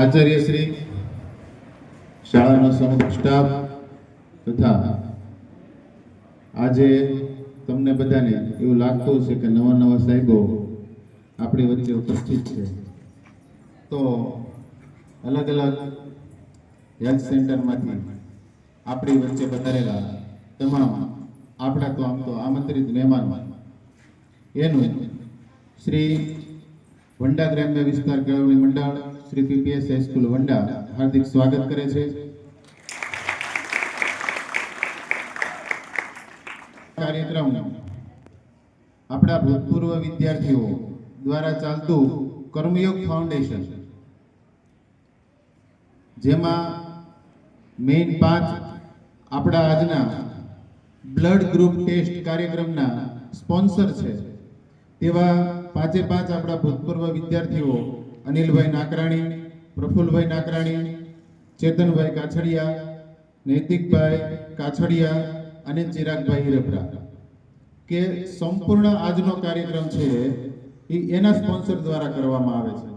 આચાર્યશ્રી, શાળાનો સમગ્ર સ્ટાફ તથા આજે તમને બધાને એવું લાગતું હશે કે નવા નવા સાહેબો આપણી વચ્ચે ઉપસ્થિત છે, તો અલગ અલગ હેલ્થ સેન્ટરમાંથી આપણી વચ્ચે પધારેલા તમામ આપણા તો આમ તો આમંત્રિત મહેમાન એનું શ્રી વંડા ગ્રામ્ય વિસ્તાર કેળવણી મંડળ શ્રી પીપીએસ હાઈસ્કૂલ વંડા હાર્દિક સ્વાગત કરે છે। કાર્યક્રમ આપણા ભૂતપૂર્વ વિદ્યાર્થીઓ દ્વારા ચાલતું કર્મયોગ ફાઉન્ડેશન, જેમાં મેઇન 5 આપણા આજના બ્લડ ગ્રુપ ટેસ્ટ કાર્યક્રમના સ્પોન્સર છે, તેવા 5 આપણા ભૂતપૂર્વ વિદ્યાર્થીઓ અનિલભાઈ નાકરાણી, પ્રફુલભાઈ નાકરાણી, ચેતનભાઈ કાછડિયા, નૈતિકભાઈ કાછડિયા અને ચિરાગભાઈ હિરપરા કે સંપૂર્ણ આજનો કાર્યક્રમ છે એ એના સ્પોન્સર દ્વારા કરવામાં આવે છે।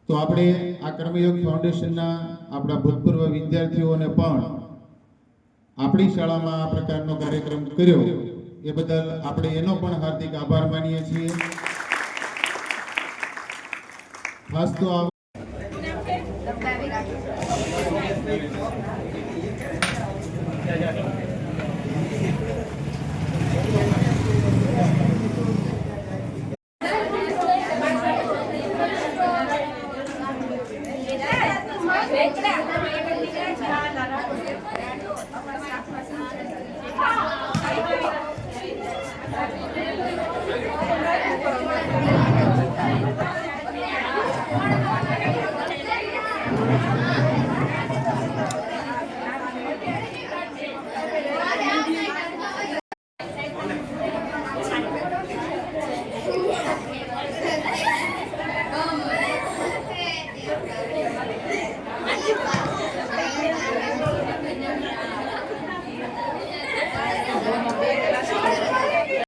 તો આપણે આ કર્મયોગ ફાઉન્ડેશનના આપણા ભૂતપૂર્વ વિદ્યાર્થીઓને પણ આપણી શાળામાં આ પ્રકારનો કાર્યક્રમ કર્યો એ બદલ આપણે એનો પણ હાર્દિક આભાર માનીએ છીએ। ખાસ તો